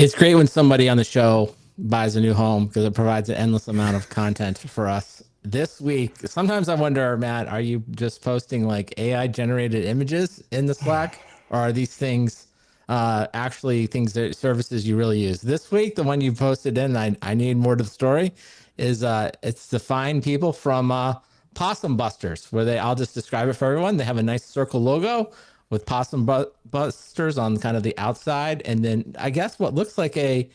It's great when somebody on the show buys a new home because it provides an endless amount of content for us. This week, sometimes I wonder, Matt, are you just posting like AI generated images in the Slack, or are these things actually things that services you really use? This week, the one you posted in, I need more to the story, is it's the fine people from Possum Busters, where I'll just describe it for everyone. They have a nice circle logo with busters on kind of the outside, and then I guess what looks like a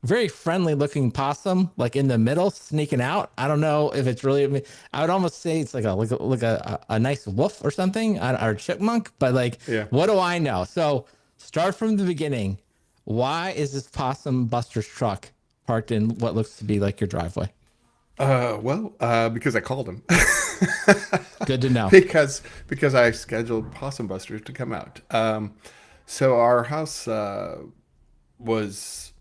very friendly looking possum like in the middle sneaking out. I don't know if it's really, I would almost say it's like a nice wolf or something, or a chipmunk, but like, Yeah. what do I know? So start from the beginning. Why is this possum buster's truck parked in what looks to be like your driveway? Because I called him. Good to know. because I scheduled Possum Busters to come out. So our house was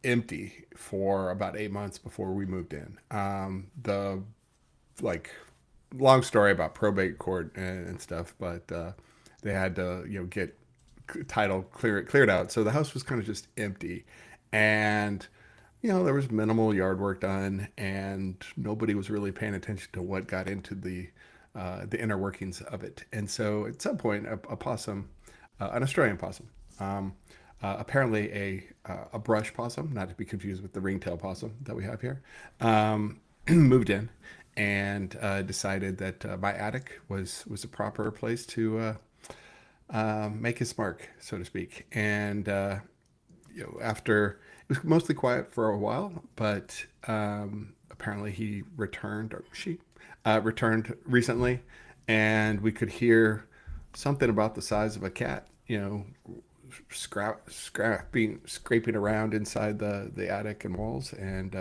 empty for about 8 months before we moved in. The like long story about probate court and stuff, but they had to get title cleared out. So the house was kind of just empty, and there was minimal yard work done, and nobody was really paying attention to what got into the inner workings of it. And so at some point, a possum, an Australian possum, apparently a brush possum, not to be confused with the ringtail possum that we have here, moved in and decided that my attic was a proper place to make his mark, so to speak. And after it was mostly quiet for a while, but apparently he returned, or she returned recently, and we could hear something about the size of a cat, scraping around inside the attic and walls, and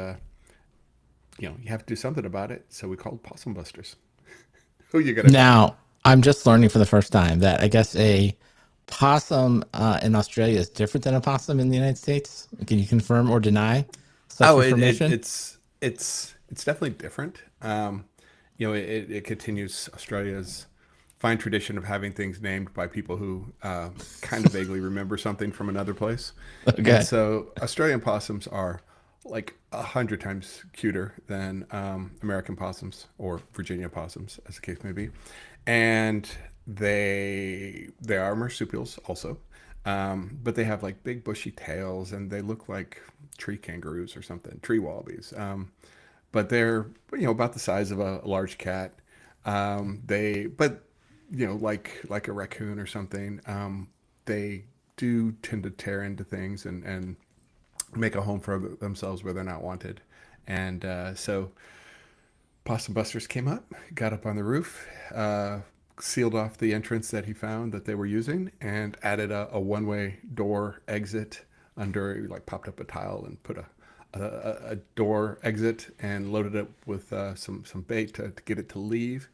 you have to do something about it. So we called Possum Busters. Who you gonna call? Now, I'm just learning for the first time that I guess a possum in Australia is different than a possum in the United States. Can you confirm or deny such Oh, it, it information? it's definitely different. It continues Australia's fine tradition of having things named by people who kind of vaguely remember something from another place. And Okay. so Australian possums are like 100 times cuter than American possums or Virginia possums, as the case may be. And they are marsupials also, but they have like big bushy tails, and they look like tree kangaroos or something, tree wallabies. But they're about the size of a large cat. But like a raccoon or something. They do tend to tear into things and make a home for themselves where they're not wanted. And so Possum Busters came up, got up on the roof, sealed off the entrance that he found that they were using, and added a one-way door exit under. Like popped up a tile and put a door exit and loaded it with some bait to get it to leave.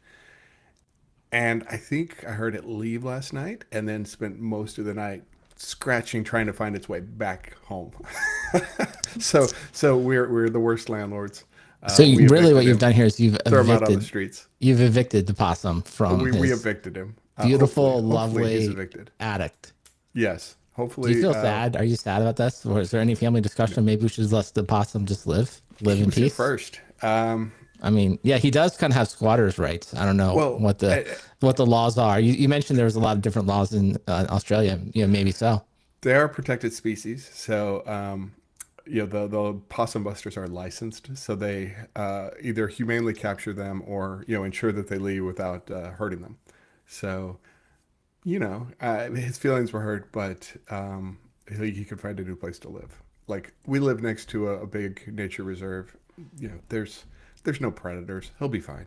And I think I heard it leave last night, and then spent most of the night scratching trying to find its way back home. So we're the worst landlords. So We really what evicted you've him, done here is throw him out on the streets. you've evicted the possum from We his evicted him. beautiful, Hopefully he's lovely evicted. attic. Yes, Do you hopefully. feel sad? Are you sad about this? Or is there any family discussion? Maybe we should let the possum just live He in was here peace. first. I mean, yeah, he does kind of have squatters' rights. I don't know Well, what the laws are. You mentioned there was a lot of different laws in Australia. Maybe so. they are protected species, so the possum busters are licensed, so they either humanely capture them or ensure that they leave without hurting them. So his feelings were hurt, but he could find a new place to live. Like we live next to a big nature reserve. There's no predators. He'll be fine.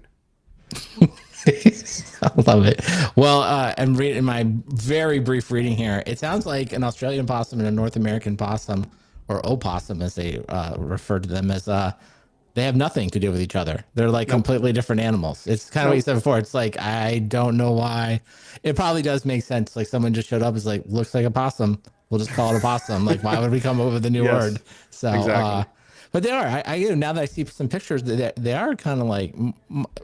I love it. Well, I'm reading my very brief reading here. It sounds like an Australian possum and a North American possum, or opossum as they refer to them, as they have nothing to do with each other. They're like Nope. completely different animals. It's kind of what you Nope. said before. It's like I don't know why. It probably does make sense. Like someone just showed up, is like looks like a possum. We'll just call it a possum. Like why would we come up with a new word? Yes. So Exactly. But they are. You know, now that I see some pictures, they are kind of like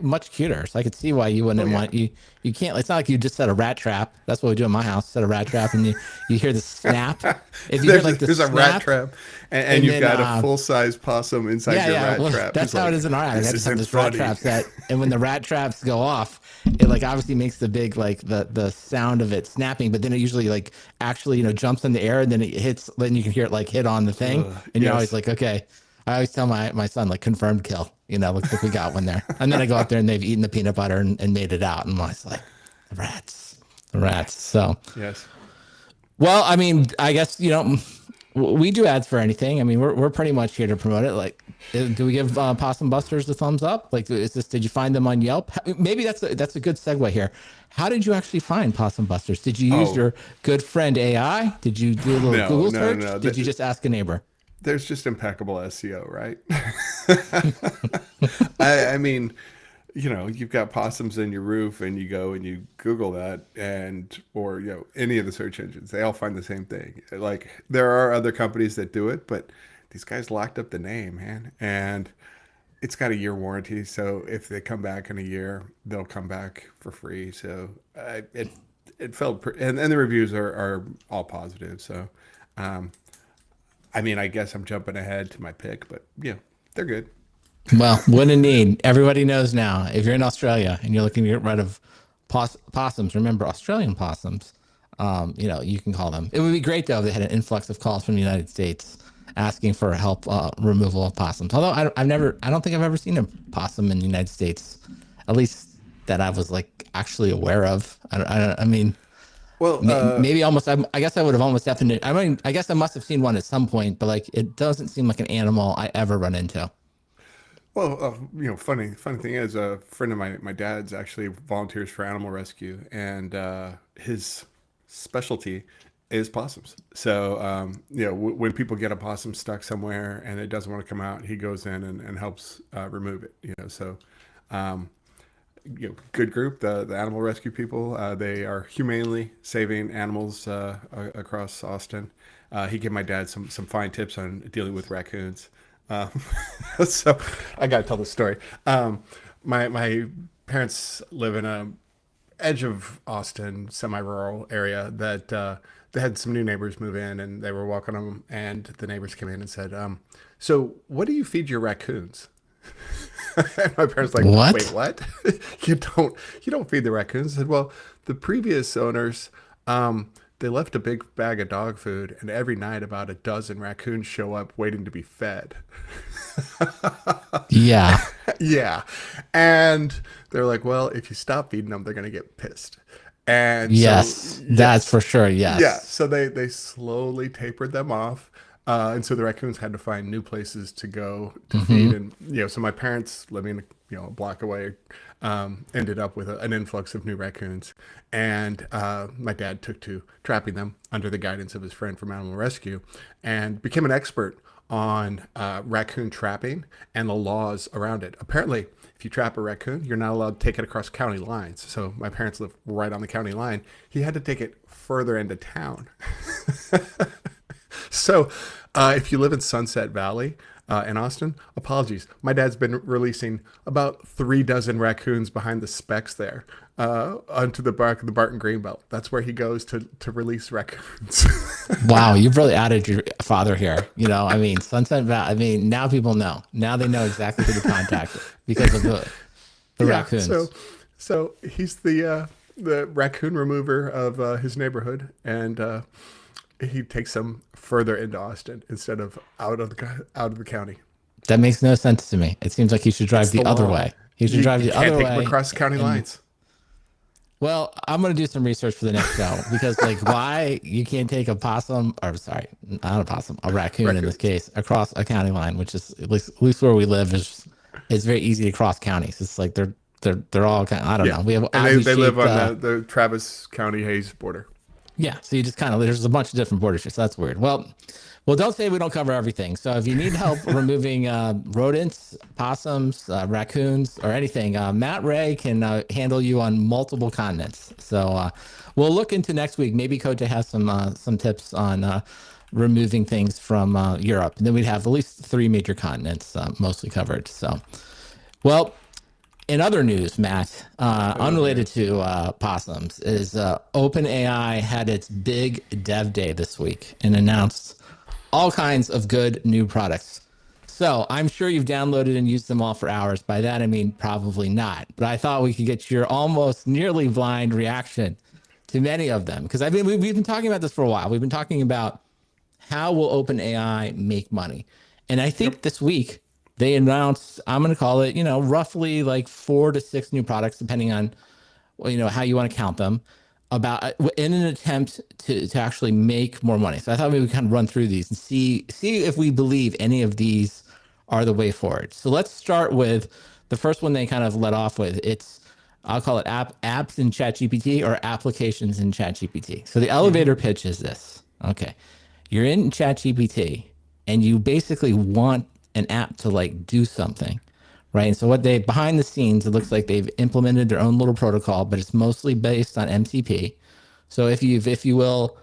much cuter. So I could see why you Oh wouldn't yeah. want you. You can't. It's not like you just set a rat trap. That's what we do in my house. Set a rat trap, and you hear the snap. If you hear like the There's a rat snap, trap, and and you've then got a full size possum inside yeah, your yeah. rat Well, trap. that's He's how it like, is in our house. I this just have isn't this rat funny. trap set, and when the rat traps go off, it like obviously makes the big like the sound of it snapping, but then it usually like actually jumps in the air, and then it hits. Then you can hear it like hit on the thing, and you're always Yes. like, okay. I always tell my son like confirmed kill. Looks like we got one there, and then I go out there and they've eaten the peanut butter and made it out, and I was like, the rats. Rats. So Yes. well, I mean, I guess we do ads for anything. I mean, we're pretty much here to promote it. Like, do we give Possum Busters the thumbs up? Like, is this? Did you find them on Yelp? Maybe that's a good segue here. How did you actually find Possum Busters? Did you use Oh your good friend AI? Did you do a little no, Google no, search? no. Did you just ask a neighbor? There's just impeccable SEO, right? I mean, you've got possums in your roof, and you go and you Google that, and or any of the search engines, they all find the same thing. Like there are other companies that do it, but these guys locked up the name, man, and it's got a year warranty. So if they come back in a year, they'll come back for free. So it felt, and the reviews are all positive. So. Um, I mean, I guess I'm jumping ahead to my pick, but they're good. Well, what a need. Everybody knows now. If you're in Australia and you're looking to get rid of possums, remember Australian possums. You can call them. It would be great though if they had an influx of calls from the United States asking for help removal of possums. Although I don't think I've ever seen a possum in the United States, at least that I was like actually aware of. I mean, Well, maybe almost. I guess I would have almost definitely. I mean, I guess I must have seen one at some point, but like it doesn't seem like an animal I ever run into. funny thing is, a friend of my dad's actually volunteers for animal rescue, and his specialty is possums. So, when people get a possum stuck somewhere and it doesn't want to come out, he goes in and helps remove it. So. Um, Good group, the animal rescue people. They are humanely saving animals across Austin. He gave my dad some fine tips on dealing with raccoons. Um, so I got to tell the story. My parents live in a edge of Austin, semi-rural area that they had some new neighbors move in, and they were walking them, and the neighbors came in and said, "So, what do you feed your raccoons?" And my parents like, wait, What? what? You don't feed the raccoons. I said, well, the previous owners, they left a big bag of dog food, and every night about a dozen raccoons show up waiting to be fed. Yeah. Yeah. And they're like, well, if you stop feeding them, they're going to get pissed. And so, Yes, that's yes. for sure. Yeah. Yes. So they slowly tapered them off. And so the raccoons had to find new places to go to feed. And, so my parents living, a block away, ended up with an influx of new raccoons. And my dad took to trapping them under the guidance of his friend from Animal Rescue and became an expert on raccoon trapping and the laws around it. Apparently, if you trap a raccoon, you're not allowed to take it across county lines. So my parents live right on the county line. He had to take it further into town. So if you live in Sunset Valley in Austin, apologies. My dad's been releasing about 3 dozen raccoons behind the specs there onto the back of the Barton Greenbelt. That's where he goes to release raccoons. Wow, you've really added your father here. I mean, Sunset Valley. I mean, now people know. Now they know exactly who to contact because of the Yeah. So raccoons. so he's the raccoon remover of his neighborhood, and he takes them further into Austin instead of out of the county. That makes no sense to me. It seems like he should drive It's the the other law. way. He should You, drive you the can't other take them way. across county And lines. well, I'm gonna do some research for the next show because, like, why you can't take a possum, or sorry, not a possum, a raccoon in this Raccoons. case, across a county line, which is at least where we live is very easy to cross counties. It's like they're all kind of, I don't Yeah, know. We have and they, oddly they live shaped. on the Travis County Hayes border. Yeah, so you just kind of there's a bunch of different border shit. So that's weird. Well, don't say we don't cover everything. So if you need help removing rodents, possums, raccoons, or anything, Matt Ray can handle you on multiple continents. So we'll look into next week. Maybe Coach has some tips on removing things from Europe. And then we'd have at least three major continents mostly covered. So, well, in other news, Matt, Oh unrelated yes. to possums, is OpenAI had its big dev day this week and announced all kinds of good new products. So I'm sure you've downloaded and used them all for hours. By that, I mean probably not. But I thought we could get your almost nearly blind reaction to many of them. Because we've been talking about this for a while. We've been talking about how will OpenAI make money? And I Yep. think this week they announced, I'm going to call it, roughly like 4 to 6 new products, depending on, how you want to count them, about in an attempt to actually make more money. So I thought maybe we kind of run through these and see if we believe any of these are the way forward. So let's start with the first one they kind of let off with. I'll call it apps in ChatGPT or applications in ChatGPT. So the Hmm. elevator pitch is this. Okay. You're in ChatGPT and you basically want an app to like do something, right? And so what they behind the scenes, it looks like they've implemented their own little protocol, but it's mostly based on MCP. So if you will,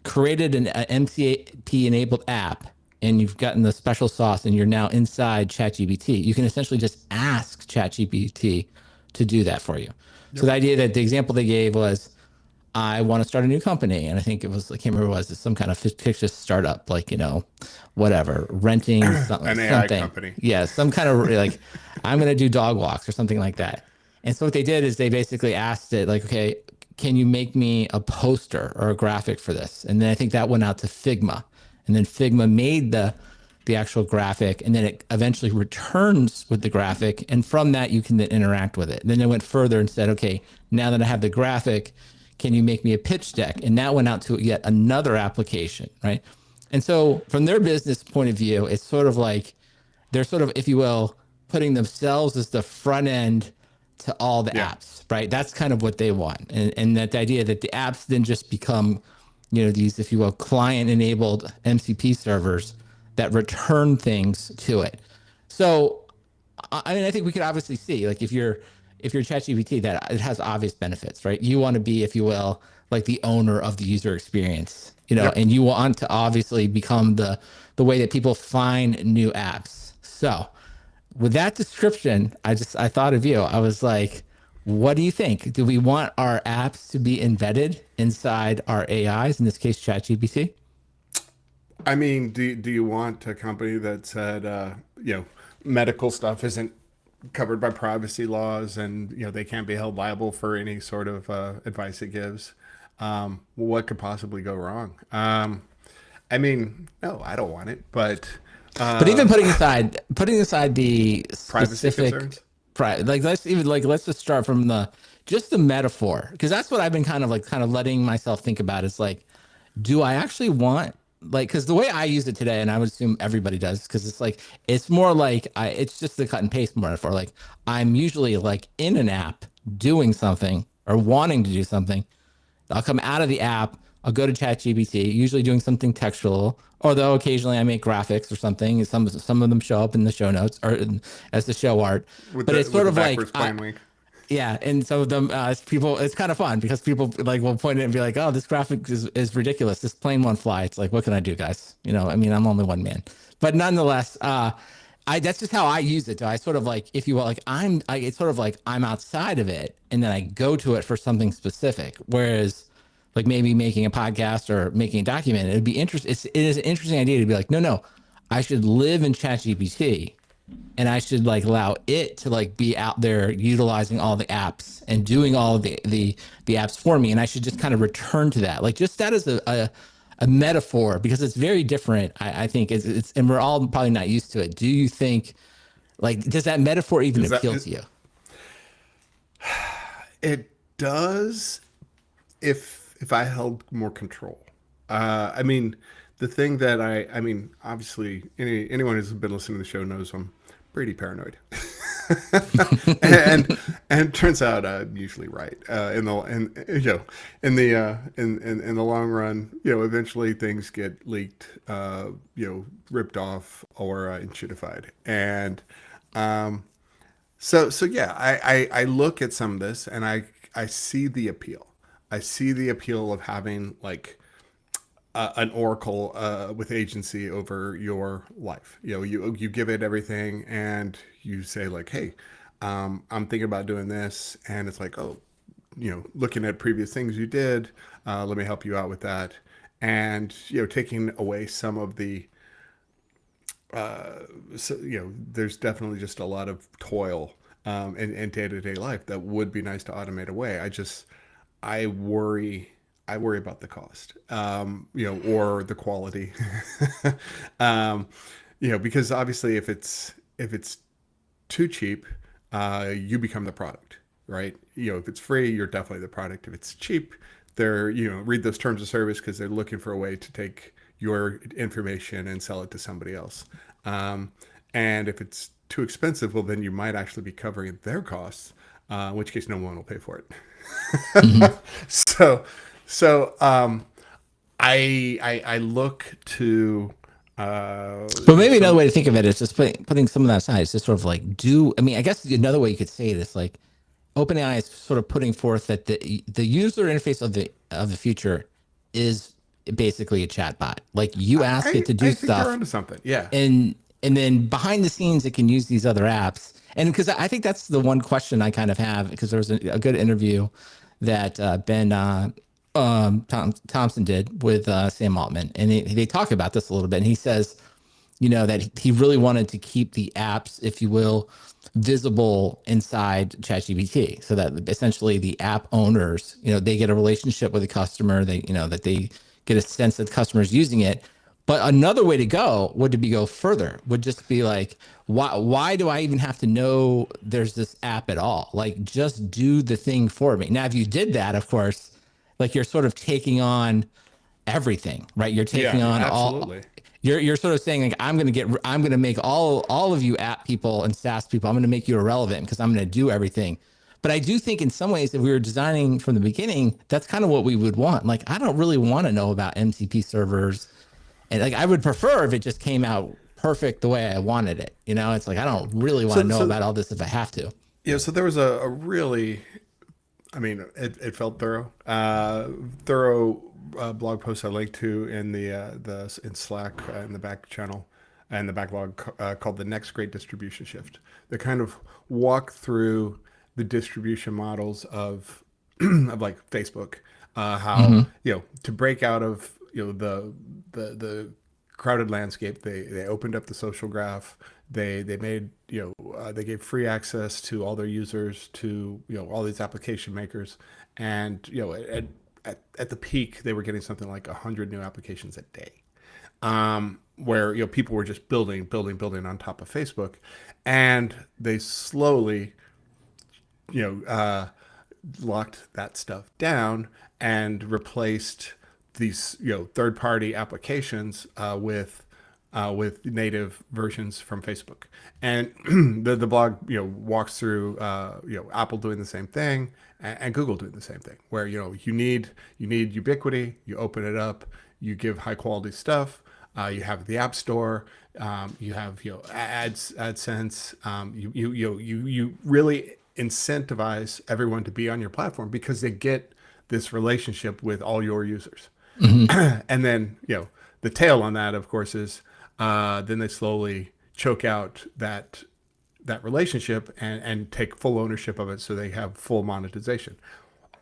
created an MCP enabled app and you've gotten the special sauce and you're now inside ChatGPT, you can essentially just ask ChatGPT to do that for you. So Yep. the idea that the example they gave was, I want to start a new company. And I think it was, I can't remember what it was, some kind of fictitious startup, like, whatever, renting An AI something. company. Yeah, some kind of like, I'm going to do dog walks or something like that. And so what they did is they basically asked it, like, okay, can you make me a poster or a graphic for this? And then I think that went out to Figma. And then Figma made the actual graphic, and then it eventually returns with the graphic. And from that, you can then interact with it. And then it went further and said, okay, now that I have the graphic, can you make me a pitch deck? And that went out to yet another application, right? And so, from their business point of view, it's sort of like they're sort of, if you will, putting themselves as the front end to all the Yeah. apps, right? That's kind of what they want. And that the idea that the apps then just become, these, if you will, client enabled MCP servers that return things to it. So, I mean, I think we could obviously see, like, if you're ChatGPT, that it has obvious benefits, right? You want to be, if you will, like the owner of the user experience, Yep. and you want to obviously become the way that people find new apps. So, with that description, I thought of you. I was like, what do you think? Do we want our apps to be embedded inside our AIs, in this case, ChatGPT? I mean, do you want a company that said, medical stuff isn't covered by privacy laws, and they can't be held liable for any sort of advice it gives? What could possibly go wrong? I mean, no, I don't want it, but But even uh, putting aside the privacy specific, concerns. like let's just start from the metaphor, because that's what I've been kind of letting myself think about is like, do I actually want, like, because the way I use it today, and I would assume everybody does, because it's like it's more like it's just the cut and paste metaphor. Like, I'm usually like in an app doing something or wanting to do something. I'll come out of the app. I'll go to ChatGPT, usually doing something textual, although occasionally I make graphics or something. Some of them show up in the show notes or as the show art. with But it's the sort of like, backwards plain link. yeah, and some of them, it's kind of fun because people like will point it and be like, "Oh, this graphic is ridiculous. This plane won't fly." It's like, what can I do, guys? I mean, I'm only one man, but nonetheless, that's just how I use it. I sort of like, if you will, like it's sort of like I'm outside of it, and then I go to it for something specific. Whereas, like maybe making a podcast or making a document, it'd be interesting. It is an interesting idea to be like, no, no, I should live in ChatGPT and I should like allow it to like be out there utilizing all the apps and doing all of the apps for me, and I should just kind of return to that, like just that as a metaphor, because it's very different. I think it's and we're all probably not used to it. Do you think, like, does that metaphor even Is that appeal to you? it does if I held more control. I mean, the thing that I mean, obviously, anyone who's been listening to the show knows I'm pretty paranoid, and and it turns out I'm usually right in the long run. Eventually things get leaked, ripped off or enshittified, and um, so yeah, I look at some of this and I see the appeal. I see the appeal of having like an oracle with agency over your life. You give it everything, and you say like, "Hey, I'm thinking about doing this," and it's like, "Oh, looking at previous things you did, let me help you out with that," and taking away some of the so, there's definitely just a lot of toil in day-to-day life that would be nice to automate away. I worry I worry about the cost, or the quality. um, because obviously if it's too cheap, you become the product, right? If it's free, you're definitely the product. If it's cheap, they're read those terms of service because they're looking for a way to take your information and sell it to somebody else. Um, and if it's too expensive, well, then you might actually be covering their costs, in which case no one will pay for it. Hmm. so, so I look to But maybe another some way to think of it is just putting some of that aside. It's just sort of like do. I mean, I guess another way you could say it is like OpenAI is sort of putting forth that the user interface of the future is basically a chatbot. Like you ask it to do I think you're stuff, onto something. Yeah, and then behind the scenes it can use these other apps. And because I think that's the one question I kind of have, because there was a good interview that Ben Thompson did with Sam Altman, and they talk about this a little bit. And he says, that he really wanted to keep the apps, if you will, visible inside ChatGPT, so that essentially the app owners, they get a relationship with the customer, that they get a sense that the customer's using it. But another way to go would to be go further, would just be like, why do I even have to know there's this app at all? Like, just do the thing for me. Now, if you did that, of course, like you're sort of taking on everything, right? You're taking yeah, on all. absolutely. You're sort of saying like I'm gonna make all of you app people and SaaS people, I'm gonna make you irrelevant because I'm gonna do everything. But I do think in some ways, if we were designing from the beginning, that's kind of what we would want. Like, I don't really want to know about MCP servers, and like I would prefer if it just came out perfect the way I wanted it. It's like I don't really want to So know so about all this if I have to. so there was a really, I mean, it felt thorough blog post I linked to in the in Slack, in the back channel and the backlog, called "The Next Great Distribution Shift." They kind of walk through the distribution models of of like Facebook, how Hmm. to break out of the crowded landscape. They opened up the social graph. They made they gave free access to all their users, to all these application makers, and at the peak they were getting something like 100 new applications a day, where people were just building on top of Facebook, and they slowly you know uh, locked that stuff down and replaced these third party applications with native versions from Facebook. And the blog walks through Apple doing the same thing, and Google doing the same thing, where you need ubiquity. You open it up, you give high quality stuff. You have the App Store. You have AdSense. You really incentivize everyone to be on your platform because they get this relationship with all your users. Hmm. And then the tail on that, of course, is then they slowly choke out that relationship and take full ownership of it, so they have full monetization.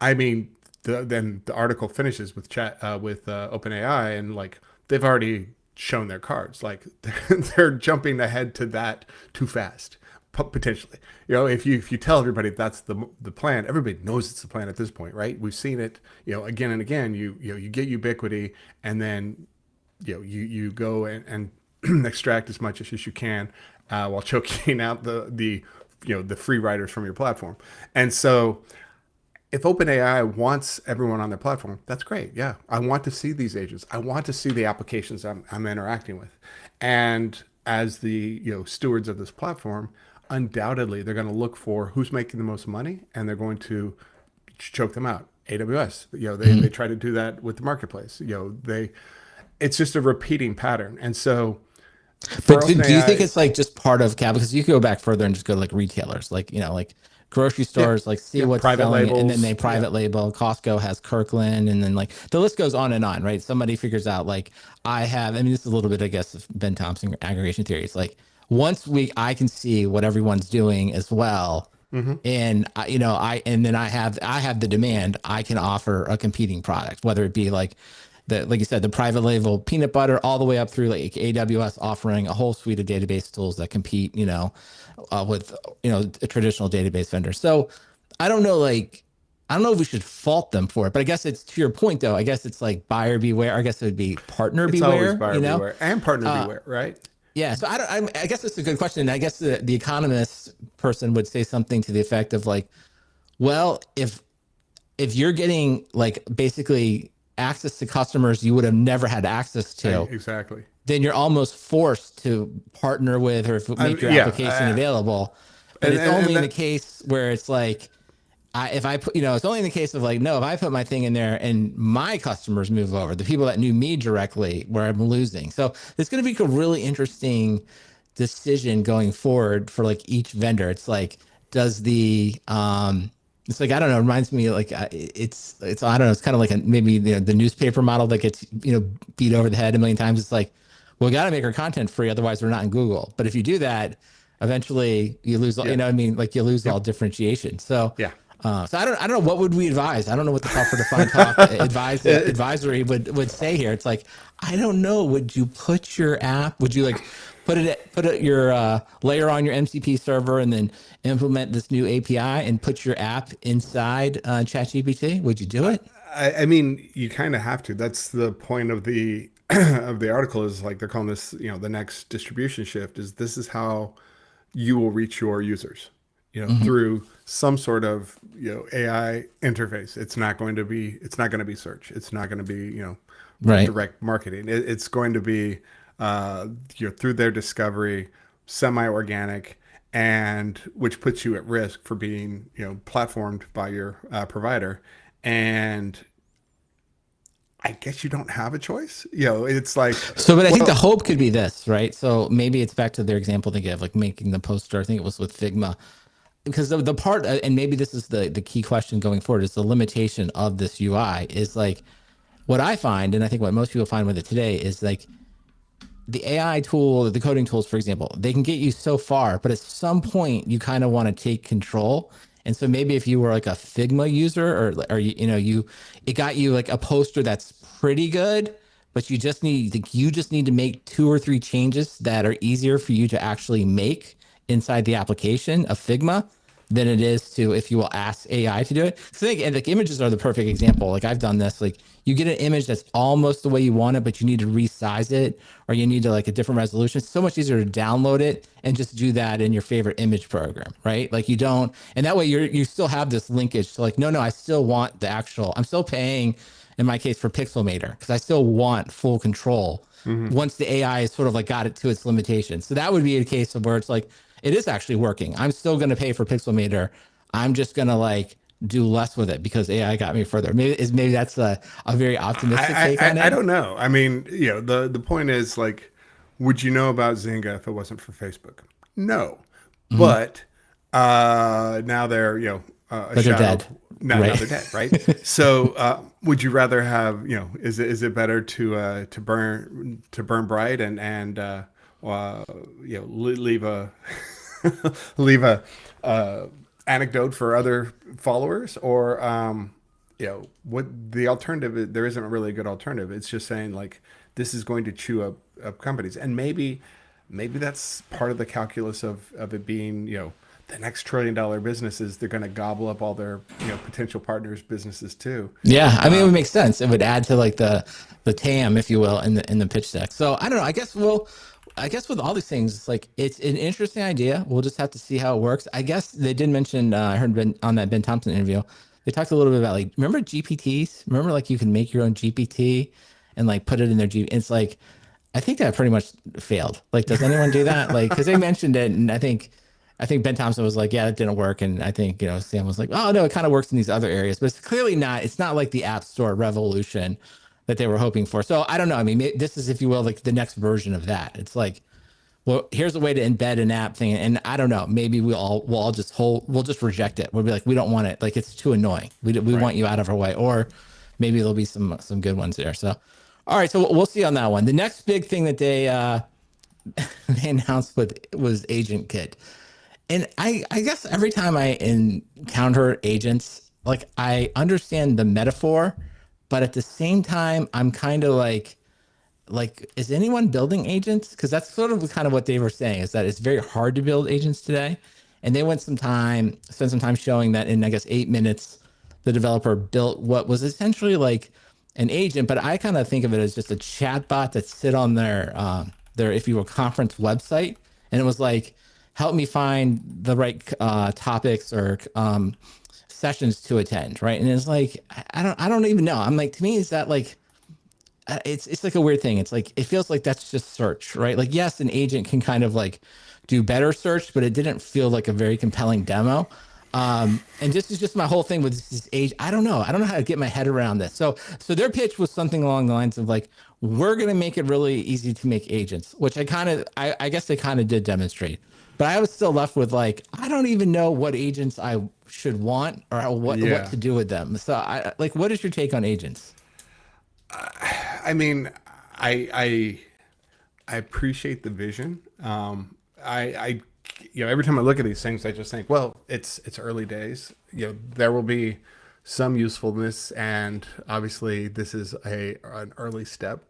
I mean, then the article finishes with OpenAI, and like they've already shown their cards. Like they're jumping ahead to that too fast, potentially. If you tell everybody that's the plan, everybody knows it's the plan at this point, right? We've seen it, again and again. You get ubiquity, and then you go and extract as much as you can, while choking out the free riders from your platform. And so if OpenAI wants everyone on their platform, that's great. Yeah, I want to see these agents. I want to see the applications I'm interacting with. And as the stewards of this platform, undoubtedly they're going to look for who's making the most money, and they're going to choke them out. AWS, they try to do that with the marketplace. It's just a repeating pattern. And so for But do you think OpenAI, it's like just part of cap? Because you could go back further and just go to like retailers, like like grocery Yeah. stores like see Yeah. what's Private selling, and then labels. they Yeah. private label. Costco has Kirkland, and then like the list goes on and on, right? Somebody figures out like I mean, this is a little bit, I guess, of Ben Thompson aggregation theory. It's like once I can see what everyone's doing as well, Hmm. and and then I have the demand. I can offer a competing product, whether it be like like you said, the private label peanut butter, all the way up through like AWS offering a whole suite of database tools that compete, with a traditional database vendor. So I don't know, like I don't know if we should fault them for it, but I guess it's to your point though. I guess it's like buyer beware. I guess it would be partner It's always beware. buyer beware and partner beware, right? Yeah, so I guess it's a good question. And I guess the economist person would say something to the effect of like, well, if you're getting like basically access to customers you would have never had access to, Exactly. then you're almost forced to partner with or make your Yeah. application available. But And, it's and only and in the that case where it's like, if I put, it's only in the case of like, no, if I put my thing in there and my customers move over, the people that knew me directly, where I'm losing. So it's going to be a really interesting decision going forward for like each vendor. It's like, does it's like, I don't know, it reminds me like I don't know, it's kind of like maybe the newspaper model that gets, beat over the head a million times. It's like, well, we got to make our content free. Otherwise we're not in Google. But if you do that, eventually you lose, yeah. what I mean? Like you lose all Yep. differentiation. So, Yeah. so I don't know what would we advise. I don't know what the software defined talk advisory would say here. It's like I don't know. Would you put your app? Would you like put your layer on your MCP server and then implement this new API and put your app inside ChatGPT? Would you do it? I mean, you kind of have to. That's the point of the of the article. Is like they're calling this, the next distribution shift. Is this is how you will reach your users, Hmm. through some sort of AI interface. It's not going to be search. It's not going to be Right. direct marketing. It's going to be through their discovery, semi-organic, and which puts you at risk for being platformed by your provider. And I guess you don't have a choice. It's like, So, but I think the well, hope could be this, right? So maybe it's back to their example they give, like making the poster. I think it was with Figma, because the part, and maybe this is the key question going forward, is the limitation of this UI is like what I find, and I think what most people find with it today is like the AI tool, the coding tools, for example, they can get you so far, but at some point you kind of want to take control. And so maybe if you were like a Figma user, or it got you like a poster that's pretty good, but you just need to make two or three changes that are easier for you to actually make inside the application of Figma than it is to if you will ask AI to do it. So I think, and like images are the perfect example. Like I've done this. Like you get an image that's almost the way you want it, but you need to resize it or you need to like a different resolution. It's so much easier to download it and just do that in your favorite image program, right? Like you don't, and that way you still have this linkage to like, no, I still want the actual. I'm still paying, in my case, for Pixelmator because I still want full control mhm. once the AI is sort of like got it to its limitations. So that would be a case of where it's like it is actually working. I'm still going to pay for Pixelmator. I'm just going to like do less with it because AI got me further. Maybe that's a very optimistic take on I it. don't know. I mean, the point is like, would you know about Zynga if it wasn't for Facebook? No, Mhm. but now they're a But they're shadow. dead, Now right? they're dead, right? So would you rather have is it better to burn bright uh, leave a leave a anecdote for other followers, or what the alternative is? There isn't really a good alternative. It's just saying like this is going to chew up companies, and maybe that's part of the calculus of it being the next $1 trillion businesses. They're going to gobble up all their potential partners businesses too. Yeah, I mean, it would make sense. It would add to like the TAM, if you will, in the pitch deck. So I don't know. I guess with all these things, it's like it's an interesting idea. We'll just have to see how it works. I guess they did mention. I heard on that Ben Thompson interview, they talked a little bit about like remember GPTs. Remember like you can make your own GPT and like put it in their G. It's like I think that pretty much failed. Like, does anyone do that? Like, because they mentioned it, and I think Ben Thompson was like, yeah, it didn't work, and I think Sam was like, oh no, it kind of works in these other areas, but it's clearly not. It's not like the App Store revolution that they were hoping for. So I don't know. I mean, this is, if you will, like the next version of that. It's like well, here's a way to embed an app thing. And I don't know, maybe we'll all we'll just reject it. We'll be like, we don't want it. Like it's too annoying. We Right. want you out of our way. Or maybe there'll be some good ones there. So, all right. So we'll see on that one. The next big thing that they announced was Agent Kit. And I guess every time I encounter agents, like I understand the metaphor, but at the same time, I'm kind of like is anyone building agents? Because that's sort of kind of what they were saying, is that it's very hard to build agents today. And they spent some time showing that in, I guess, 8 minutes the developer built what was essentially like an agent, but I kind of think of it as just a chat bot that sit on their, if you will, conference website. And it was like, help me find the right topics or sessions to attend, right? And it's like, I don't even know. I'm like, to me, is that like, it's like a weird thing. It's like it feels like that's just search, right? Like yes, an agent can kind of like do better search, but it didn't feel like a very compelling demo. And this is just my whole thing with this age. I don't know. I don't know how to get my head around this. So their pitch was something along the lines of like, we're going to make it really easy to make agents, which I guess they kind of did demonstrate. But I was still left with like, I don't even know what agents I should want or what Yeah. to do with them. So I like, what is your take on agents? I mean, I I I appreciate the vision. I every time I look at these things, I just think, well, it's early days. There will be some usefulness, and obviously, this is an early step.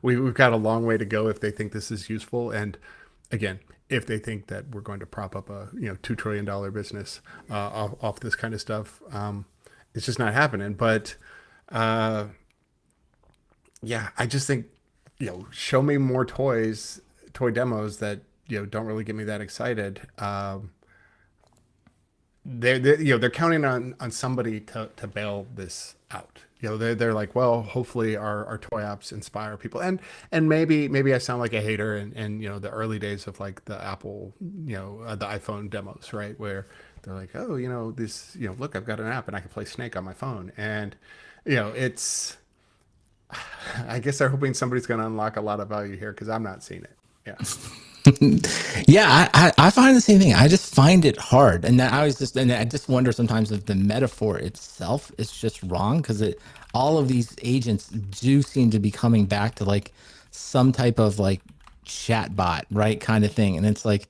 We've got a long way to go if they think this is useful, and again, if they think that we're going to prop up a $2 trillion business off this kind of stuff, it's just not happening. But uh, yeah, I just think show me more toy demos that don't really get me that excited. They're counting on somebody to bail this out. They're like, well, hopefully our toy apps inspire people, and maybe I sound like a hater, and the early days of like the Apple, the iPhone demos, right, where they're like, oh, this, look, I've got an app and I can play Snake on my phone, and it's I guess they're hoping somebody's going to unlock a lot of value here because I'm not seeing it. Yeah. Yeah, I find the same thing. I just find it hard, and I just wonder sometimes if the metaphor itself is just wrong because all of these agents do seem to be coming back to like some type of like chat bot, right, kind of thing, and it's like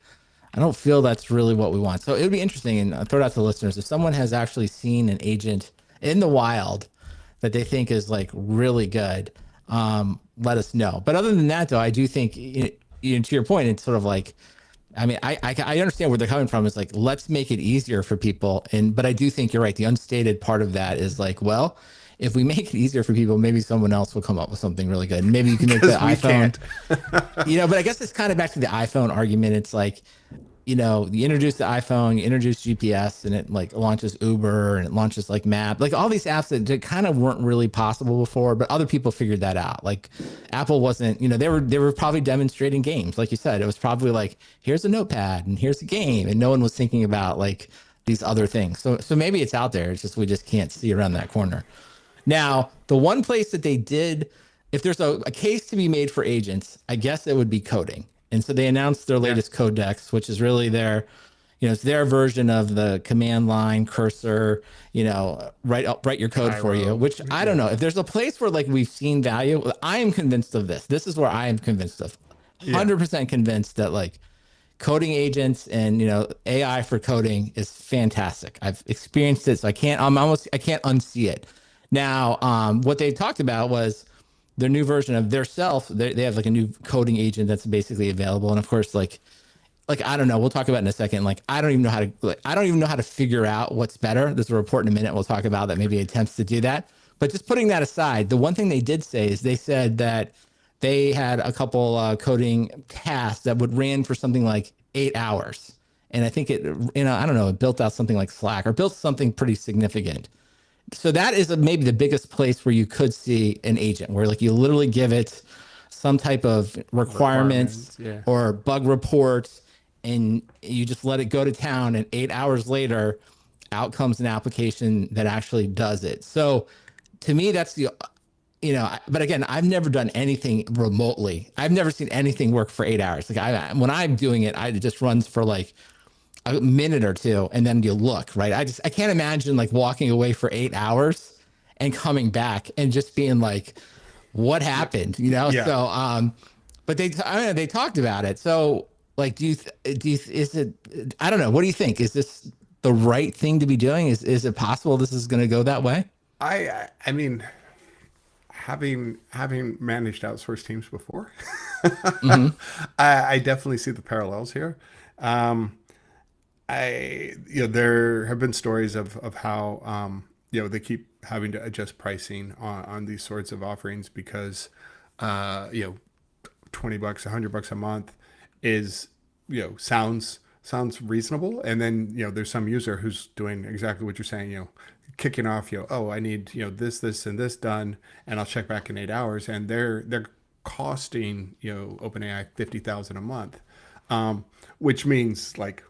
I don't feel that's really what we want. So it would be interesting, and I'll throw it out to listeners if someone has actually seen an agent in the wild that they think is like really good. Let us know. But other than that, though, I do think to your point, it's sort of like, I mean, I understand where they're coming from. It's like, let's make it easier for people. But I do think you're right. The unstated part of that is like, well, if we make it easier for people, maybe someone else will come up with something really good. And maybe you can make the Because we iPhone, can't. but I guess it's kind of back to the iPhone argument. It's like, you introduce the iPhone, you introduce GPS, and it like launches Uber and it launches like Map, like all these apps that kind of weren't really possible before, but other people figured that out. Like Apple wasn't, they were probably demonstrating games, like you said. It was probably like, here's a notepad and here's a game, and no one was thinking about like these other things. So maybe it's out there. It's just we just can't see around that corner. Now, the one place that they did, if there's a case to be made for agents, I guess it would be coding. And so they announced their Yeah. latest Codex, which is really it's their version of the command line cursor, write your code for you, Cairo. which I don't Yeah. know. If there's a place where like we've seen value, I am convinced of this. This is where I am convinced of. Yeah. 100% convinced that like coding agents and AI for coding is fantastic. I've experienced it, so I can't unsee it. Now, what they talked about was their new version of their self. They have like a new coding agent that's basically available, and of course, like I don't know. We'll talk about it in a second. Like I don't even know how to figure out what's better. There's a report in a minute we'll talk about that maybe attempts to do that. But just putting that aside, the one thing they did say is they said that they had a couple coding tasks that would ran for something like 8 hours. And I think I don't know, it built out something like Slack or built something pretty significant. So that is maybe the biggest place where you could see an agent where like you literally give it some type of requirements Requirements. Yeah. or bug reports and you just let it go to town, and 8 hours later out comes an application that actually does it. So to me, that's but again, I've never done anything remotely. I've never seen anything work for 8 hours. Like when I'm doing it, it just runs for like a minute or two, and then you look, right. I can't imagine like walking away for 8 hours and coming back and just being like, what Yeah. happened, Yeah. so but they talked about it. So like, is it, I don't know, what do you think? Is this the right thing to be doing? Is it possible this is going to go that way? I mean, having managed outsourced teams before, Hmm. I definitely see the parallels here. Um, there have been stories of how they keep having to adjust pricing on these sorts of offerings because uh, you know, $20, $100 a month is sounds reasonable, and then there's some user who's doing exactly what you're saying, kicking off, oh, I need this and this done, and I'll check back in 8 hours, and they're costing OpenAI 50,000 a month, which means like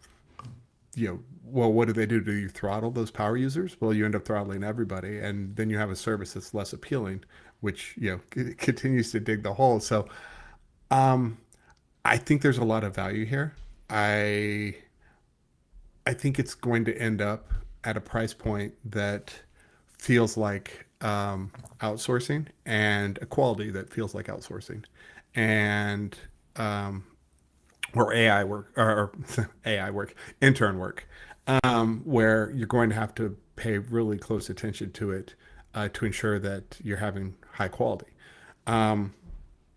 well, what do? Do you throttle those power users? Well, you end up throttling everybody, and then you have a service that's less appealing, which continues to dig the hole. So um, I think there's a lot of value here. I I think it's going to end up at a price point that feels like outsourcing, and a quality that feels like outsourcing, and um, or AI work, or AI work, intern work, where you're going to have to pay really close attention to it to ensure that you're having high quality. Um,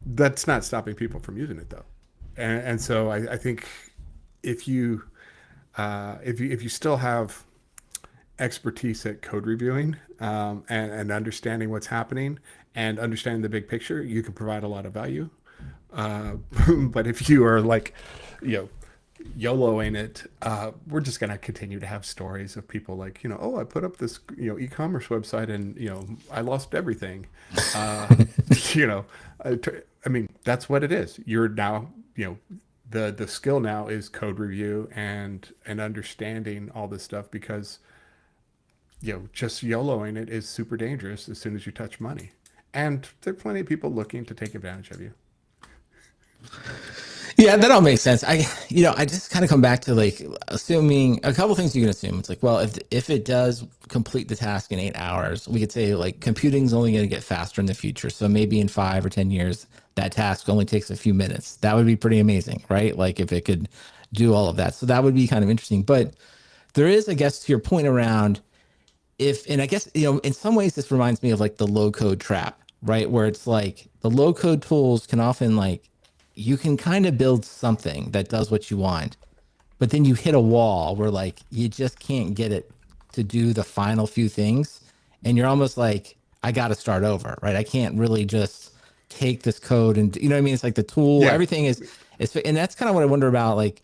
that's not stopping people from using it though, and so I think if you if you still have expertise at code reviewing, and understanding what's happening and understanding the big picture, you can provide a lot of value. Uh, but if you are like, you know, YOLOing it, we're just going to continue to have stories of people like, oh, I put up this, e-commerce website, and, I lost everything. Uh, you know, I mean, that's what it is. You're now, the skill now is code review and understanding all this stuff, because, just YOLOing it is super dangerous as soon as you touch money. And there are plenty of people looking to take advantage of you. Yeah, that all makes sense. I just kind of come back to like assuming a couple things you can assume. It's like, well, if it does complete the task in 8 hours, we could say like computing's only going to get faster in the future. So maybe in 5 or 10 years, that task only takes a few minutes. That would be pretty amazing, right? Like if it could do all of that. So that would be kind of interesting. But there is, I guess, to your point around if, and I guess, in some ways this reminds me of like the low code trap, right? Where it's like the low code tools can often like, you can kind of build something that does what you want, but then you hit a wall where like you just can't get it to do the final few things. And you're almost like, I got to start over, right? I can't really just take this code and, you know what I mean? It's like the tool, Yeah. everything is, and that's kind of what I wonder about, like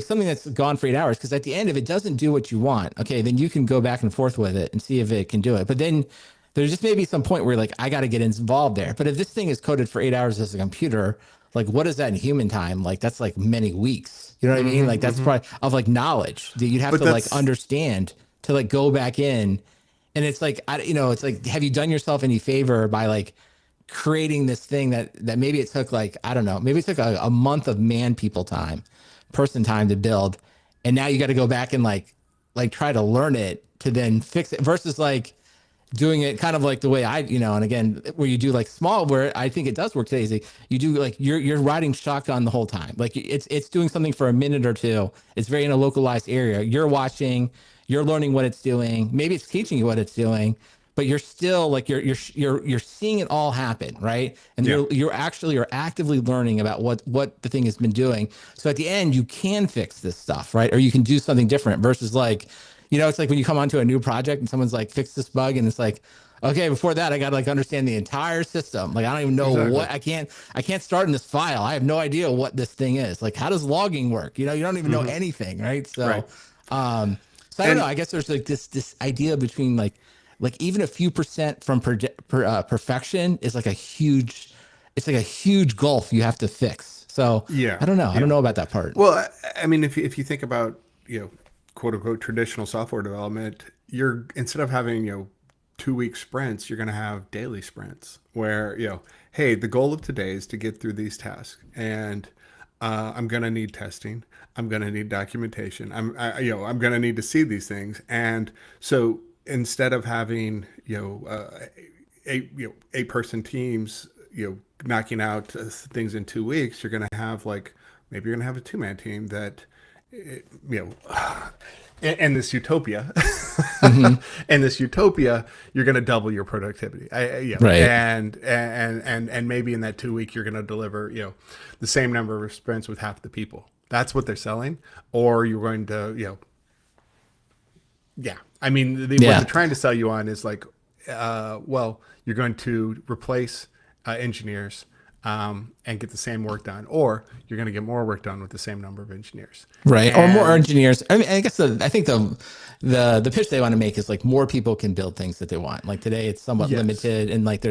something that's gone for 8 hours. Cause at the end, if it doesn't do what you want, okay, then you can go back and forth with it and see if it can do it. But then there's just maybe some point where you're like, I got to get involved there. But if this thing is coded for 8 hours as a computer, like what is that in human time? Like that's like many weeks. You know what I mean? Like that's Hmm. probably of like knowledge that you'd have But to like that's understand to like go back in. And it's like, it's like, have you done yourself any favor by like creating this thing that maybe it took like, I don't know, maybe it took a month of person time to build. And now you got to go back and like try to learn it to then fix it versus like doing it kind of like the way and again, where you do like small, where I think it does work today is like you do like you're riding shotgun the whole time. Like it's doing something for a minute or two. It's very in a localized area. You're watching, you're learning what it's doing. Maybe it's teaching you what it's doing, but you're still like you're seeing it all happen, right? And yeah. you're actively learning about what the thing has been doing. So at the end, you can fix this stuff, right? Or you can do something different versus like, it's like when you come onto a new project and someone's like, fix this bug, and it's like, okay, before that, I got to like understand the entire system. Like, I don't even know Exactly. I can't start in this file. I have no idea what this thing is. Like, how does logging work? You don't even know Hmm. anything, right? Right. So I don't know. And I guess there's like this idea between like even a few percent from perfection is like it's like a huge gulf you have to fix. So yeah, I don't know. I don't yeah. know about that part. Well, I mean, if you think about quote unquote traditional software development, you're instead of having 2 week sprints, you're going to have daily sprints where, hey, the goal of today is to get through these tasks. And I'm going to need testing. I'm going to need documentation. I'm going to need to see these things. And so instead of having, eight person teams, knocking out things in 2 weeks, you're going to have like, maybe you're going to have a 2-man team that, in this utopia, Hmm. in this utopia, you're going to double your productivity. Right. And maybe in that 2 week, you're going to deliver, the same number of sprints with half the people. That's what they're selling. Or you're going to, yeah. I mean, what they're Yeah. trying to sell you on is like, well, you're going to replace engineers and get the same work done, or you're going to get more work done with the same number of engineers. Right. Or more And engineers. I mean, I guess I think the pitch they want to make is like more people can build things that they want. Like today it's somewhat yes, limited, and like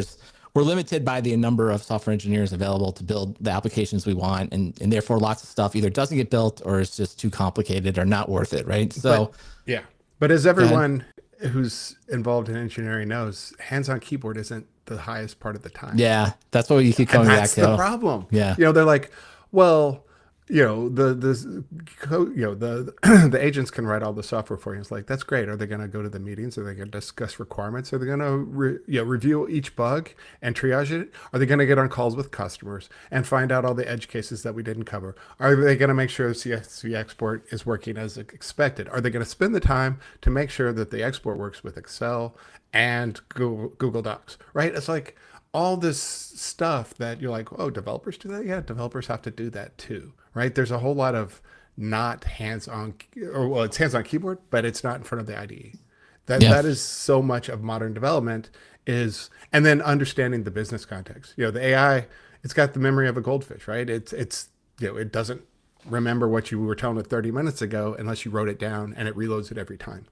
we're limited by the number of software engineers available to build the applications we want, and therefore lots of stuff either doesn't get built or it's just too complicated or not worth it, right? but So yeah, but as go ahead. everyone who's involved in engineering knows, hands-on keyboard isn't the highest part of the time. Yeah, that's what you keep And coming back that's the to. problem. Yeah. They're like, well, the the agents can write all the software for you. It's like, that's great. Are they going to go to the meetings? Are they going to discuss requirements? Are they going to review each bug and triage it? Are they going to get on calls with customers and find out all the edge cases that we didn't cover? Are they going to make sure the CSV export is working as expected? Are they going to spend the time to make sure that the export works with Excel and Google Docs? Right? It's like all this stuff that you're like, oh, developers do that? Yeah, developers have to do that too, right? There's a whole lot of not hands-on, or well, it's hands-on keyboard, but it's not in front of the IDE. That Yeah. that is so much of modern development is, and then understanding the business context. The AI, it's got the memory of a goldfish, right? It's it doesn't remember what you were telling it 30 minutes ago unless you wrote it down, and it reloads it every time.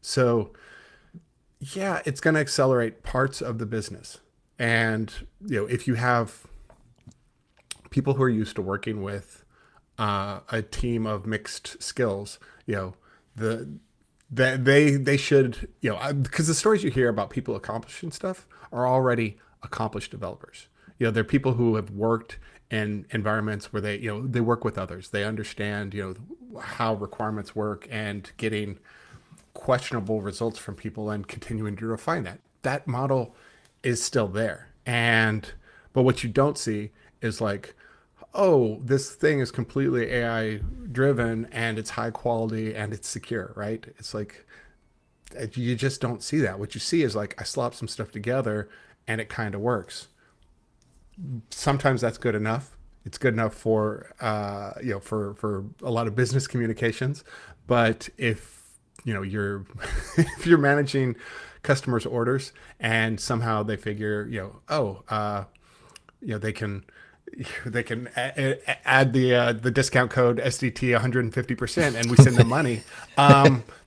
So yeah, it's going to accelerate parts of the business. And if you have people who are used to working with a team of mixed skills, the that they should, because the stories you hear about people accomplishing stuff are already accomplished developers. They're people who have worked in environments where they work with others. They understand, how requirements work, and getting questionable results from people and continuing to refine that model is still there. But what you don't see is like, oh, this thing is completely AI driven and it's high quality and it's secure, right? It's like, you just don't see that. What you see is like, I slop some stuff together and it kind of works. Sometimes that's good enough. It's good enough for for a lot of business communications. But if you're if you're managing customers' orders and somehow they figure, they can add the discount code SDT 150% and we send them money.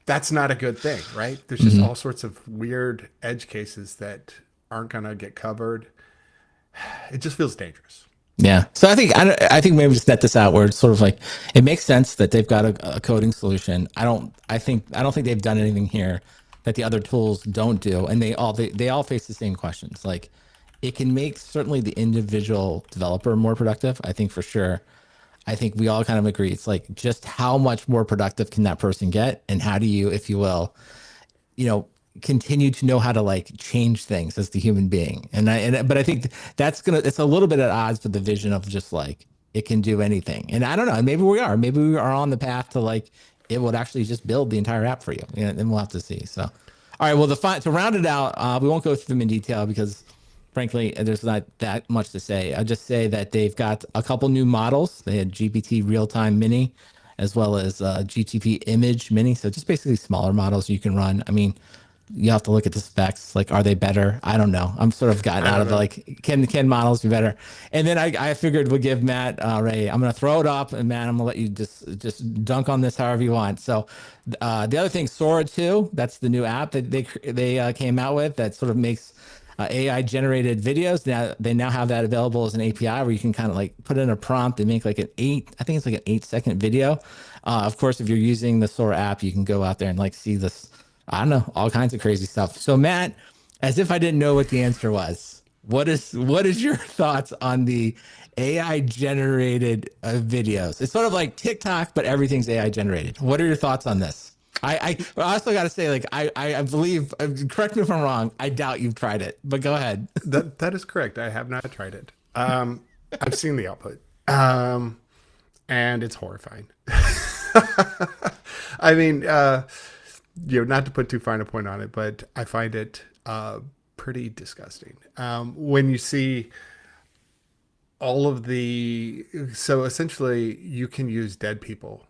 That's not a good thing, right? There's just Hmm. all sorts of weird edge cases that aren't going to get covered. It just feels dangerous. Yeah. So I think maybe just net this out where it's sort of like it makes sense that they've got a coding solution. I don't think they've done anything here that the other tools don't do, and they all face the same questions. Like it can make certainly the individual developer more productive. I think for sure. I think we all kind of agree. It's like just how much more productive can that person get, and how do you, if you will, you know continue to know how to like change things as the human being. But I think that's gonna it's a little bit at odds with the vision of just like it can do anything. And I don't know, maybe we are on the path to like it would actually just build the entire app for you, and we'll have to see. So all right, well, to round it out, we won't go through them in detail because frankly there's not that much to say. I'll just say that they've got a couple new models. They had GPT real-time mini as well as GTP image mini, so just basically smaller models you can run. I mean, you have to look at the specs. Like, are they better? I don't know. I'm sort of gotten I out don't of the know. like, can models be better? And then I figured we'll give Matt Ray. I'm gonna throw it up, and Matt, I'm gonna let you just dunk on this however you want. So, the other thing, Sora 2, that's the new app that they came out with that sort of makes AI generated videos. Now they now have that available as an API where you can kind of like put in a prompt and make like I think it's like an 8-second video. Of course, if you're using the Sora app, you can go out there and like see this, I don't know, all kinds of crazy stuff. So Matt, As if I didn't know what the answer was. What is your thoughts on the AI generated videos? It's sort of like TikTok, but everything's AI generated. What are your thoughts on this? I also got to say, like, I believe, correct me if I'm wrong, I doubt you've tried it, but go ahead. That is correct. I have not tried it. I've seen the output, um, and it's horrifying. I mean, not to put too fine a point on it, but I find it pretty disgusting. When you see all of the, so essentially, you can use dead people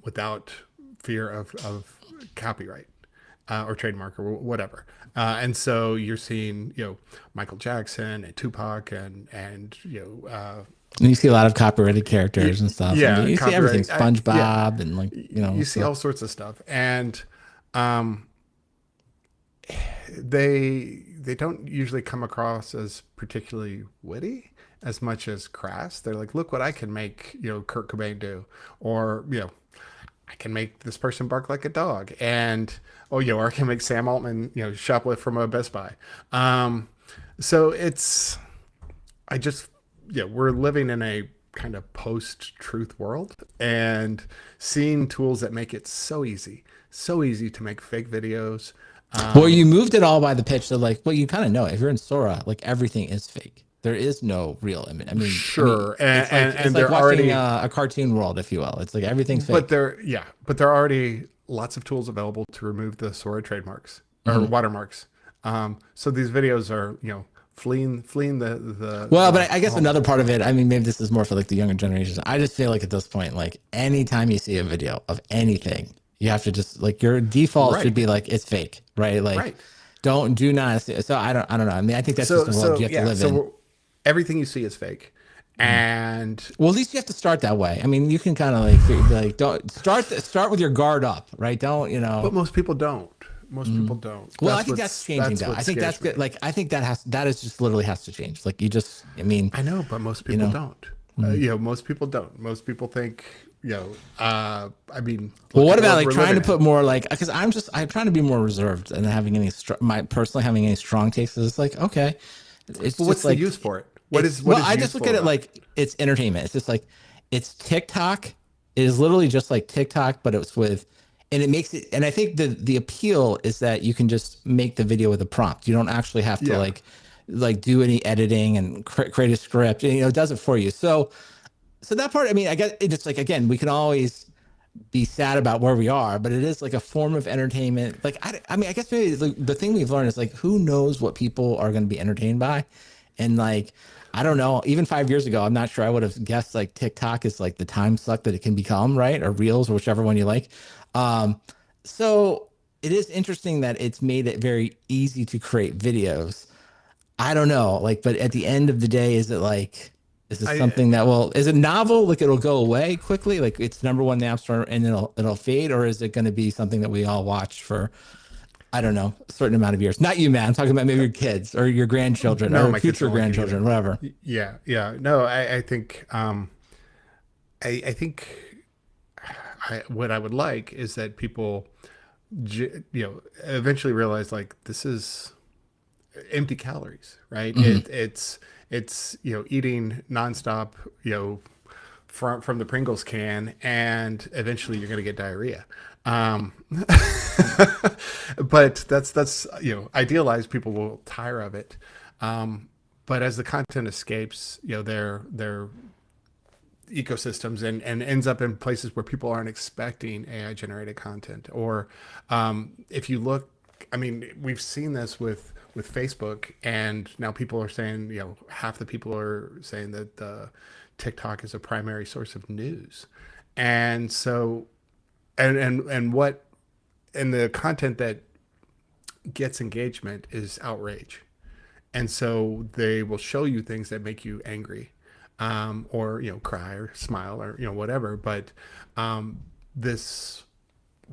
without fear of copyright or trademark or whatever. And so you're seeing, Michael Jackson and Tupac and And you see a lot of copyrighted characters and stuff. I mean, yeah, you see everything, copyright. Yeah, SpongeBob and like, you see stuff. all sorts of stuff, and um, they don't usually come across as particularly witty as much as crass. They're like, look what I can make, Kurt Cobain do, or I can make this person bark like a dog, and or I can make Sam Altman, shoplift from a Best Buy. So it's, I just, we're living in a kind of post-truth world, and seeing tools that make it so easy to make fake videos. Well, you moved it all by the pitch. So like, well, you kind of know it. If you're in Sora, like everything is fake. There is no real image. I mean, Sure, and it's like and, it's and like they're watching already, a cartoon world, if you will. It's like everything's but fake. there are already lots of tools available to remove the Sora trademarks or Mhm. watermarks. So these videos are, fleeing Well, the but I guess home. another part of it, I mean, maybe this is more for like the younger generation. I just feel like at this point, like anytime you see a video of anything, you have to just like your default should Right, be like it's fake, right? Like, right. do not. So I don't know. I mean, I think that's just So the world you so have to yeah, live in. everything you see is fake, Mhm. and Well, at least you have to start that way. I mean, you can kind of like be like don't start with your guard up, right? Don't but most people don't. Most people Mhm. don't. Well, I think that's changing That's though. what I think that's scares me. good. Like I think that is just literally has to change. Like you just, I mean, I know, but most you people know. don't. Mhm. Most people don't. Most people think, I mean, Well, look at what the about world like we're trying living to in. put more like because I'm trying to be more reserved and having any my personally having any strong takes. It's like okay, it's But just what's the like use for it? it's What well, is I just look useful at it about it? like it's entertainment. It's just like it's TikTok. It is literally just like TikTok, but it's with and it makes it and I think the appeal is that you can just make the video with a prompt. You don't actually have to Yeah, like do any editing and create a script. And, it does it for you. So that part, I mean, I guess it's like again, we can always be sad about where we are, but it is like a form of entertainment. Like, I mean, I guess maybe the thing we've learned is like, who knows what people are going to be entertained by? And like, I don't know, even 5 years ago, I'm not sure I would have guessed like TikTok is like the time suck that it can become, right? Or Reels or whichever one you like. Um, so it is interesting that it's made it very easy to create videos. I don't know, like, but at the end of the day, is it like, is it I something that will, is it novel? Like it'll go away quickly, like it's number one in the app store and it'll fade, or is it going to be something that we all watch for, I don't know, a certain amount of years? Not you, man. I'm talking about maybe your kids or your grandchildren no, or my kids future don't like it grandchildren, either. whatever. Yeah, yeah. No, I think I think what I would like is that people eventually realize like this is empty calories, right? Hmm. It's eating nonstop, from the Pringles can, and eventually you're going to get diarrhea. Um, but that's idealized. People will tire of it. But as the content escapes, their ecosystems and ends up in places where people aren't expecting AI generated content. Or if you look, I mean, we've seen this with Facebook, and now people are saying, half the people are saying that TikTok is a primary source of news, and so and what and the content that gets engagement is outrage, and so they will show you things that make you angry, or cry or smile or whatever. But this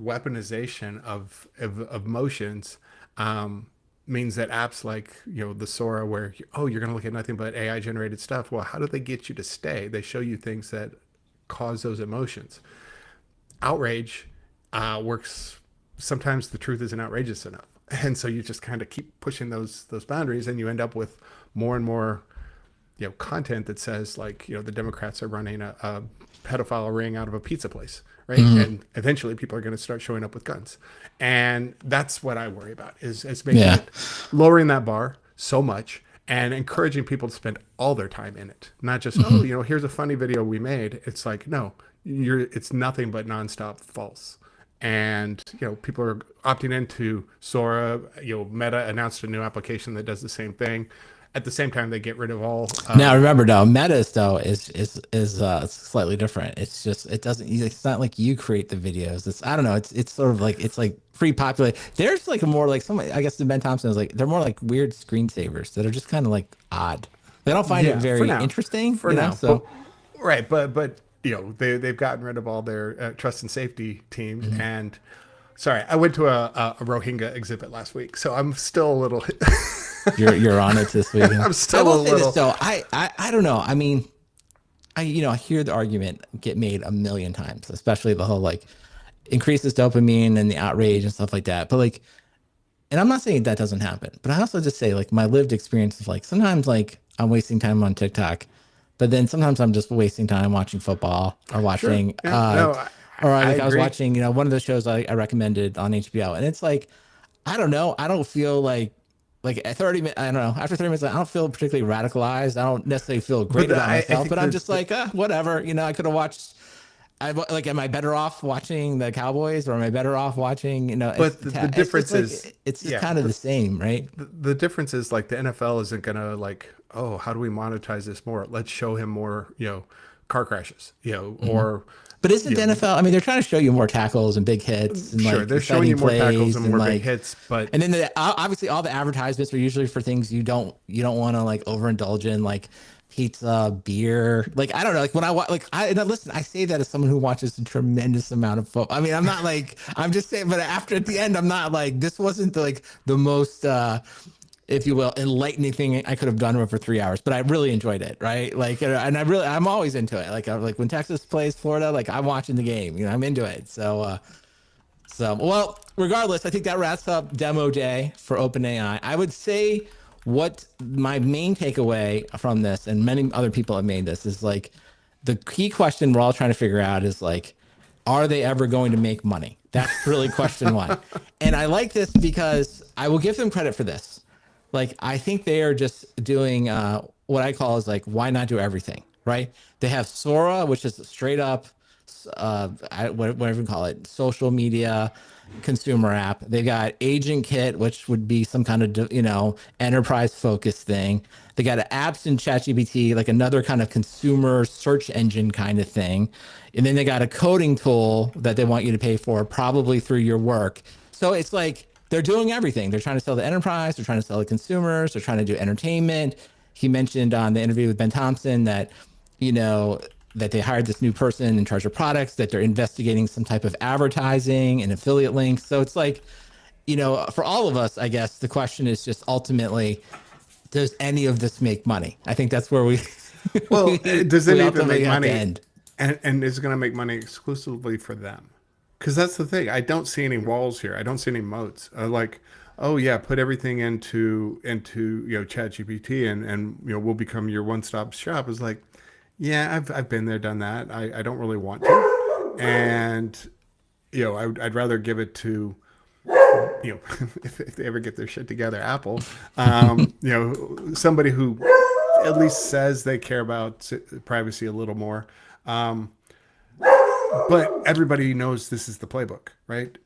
weaponization of motions means that apps like the Sora, where you're going to look at nothing but AI generated stuff. Well, how do they get you to stay? They show you things that cause those emotions. Outrage works. Sometimes the truth isn't outrageous enough. And so you just kind of keep pushing those boundaries, and you end up with more and more, content that says, like, the Democrats are running a pedophile ring out of a pizza place, right? Mhm. And eventually people are going to start showing up with guns. And that's what I worry about, is making Yeah. it, lowering that bar so much and encouraging people to spend all their time in it. Not just, oh, Mhm. here's a funny video we made. It's like, no, it's nothing but nonstop false. And people are opting into Sora. Meta announced a new application that does the same thing. At the same time, they get rid of all. Now remember though, metas though is slightly different. It's just it doesn't. It's not like you create the videos. It's I don't know. It's sort of like it's like pre-populated. There's like a more like some. I guess the Ben Thompson is like they're more like weird screensavers that are just kind of like odd. They don't find it Yeah, for very now, interesting, for now, but So right, but they've gotten rid of all their trust and safety teams. mhm. And sorry, I went to a Rohingya exhibit last week, so I'm still a little. You're on it this weekend. I'm I still will a say this little. though. I don't know. I mean, I hear the argument get made a million times, especially the whole like increases dopamine and the outrage and stuff like that. But like, and I'm not saying that doesn't happen, but I also just say like my lived experience is like sometimes like I'm wasting time on TikTok, but then sometimes I'm just wasting time watching football or Sure. watching Yeah. No, I, or I like I was agree. watching, one of the shows I recommended on HBO. And it's like, I don't know, I don't feel like at 30 minutes, I don't know, after 30 minutes, I don't feel particularly radicalized. I don't necessarily feel great But about I myself, think but I'm that just like, whatever, I could have watched like, am I better off watching the Cowboys or am I better off watching, but the it's just difference like, is, it's just yeah, kind of the same, right? the difference is, like, the NFL isn't gonna, like, oh, how do we monetize this more? Let's show him more, car crashes, Mhm. or But isn't you the know, NFL, I mean, they're trying to show you more tackles and big hits and sure, like they're showing exciting you more tackles plays and and more big like, hits, but and then obviously all the advertisements are usually for things you don't want to like overindulge in, like pizza, beer. Like I don't know, like when I watch, like listen, I say that as someone who watches a tremendous amount of football. I mean, I'm not like I'm just saying, but after at the end, I'm not like this wasn't the most if you will, enlightening thing I could have done for 3 hours, but I really enjoyed it, right? Like, and I'm always into it. Like when Texas plays Florida, like I'm watching the game, I'm into it. So, well, regardless, I think that wraps up demo day for OpenAI. I would say what my main takeaway from this, and many other people have made this, is like the key question we're all trying to figure out is like, are they ever going to make money? That's really question one. And I like this because I will give them credit for this. Like, I think they are just doing what I call is like, why not do everything, right? They have Sora, which is straight up whatever you call it, social media consumer app. They got Agent Kit, which would be some kind of enterprise focused thing. They got apps in ChatGPT, like another kind of consumer search engine kind of thing. And then they got a coding tool that they want you to pay for, probably through your work. So it's like they're doing everything. They're trying to sell the enterprise, they're trying to sell the consumers, they're trying to do entertainment. He mentioned on the interview with Ben Thompson that you know, that they hired this new person in charge of products, that they're investigating some type of advertising and affiliate links. So it's like, for all of us, I guess the question is just ultimately, does any of this make money? I think that's where we well, does it we even make ultimately have to money? end. And is it going to make money exclusively for them? Because that's the thing. I don't see any walls here. I don't see any moats. Like, oh yeah, put everything into ChatGPT, and we'll become your one stop shop. Is like, yeah, I've been there, done that. I don't really want to, and I'd rather give it to if they ever get their shit together, Apple, somebody who at least says they care about privacy a little more. Um, but everybody knows this is the playbook, right?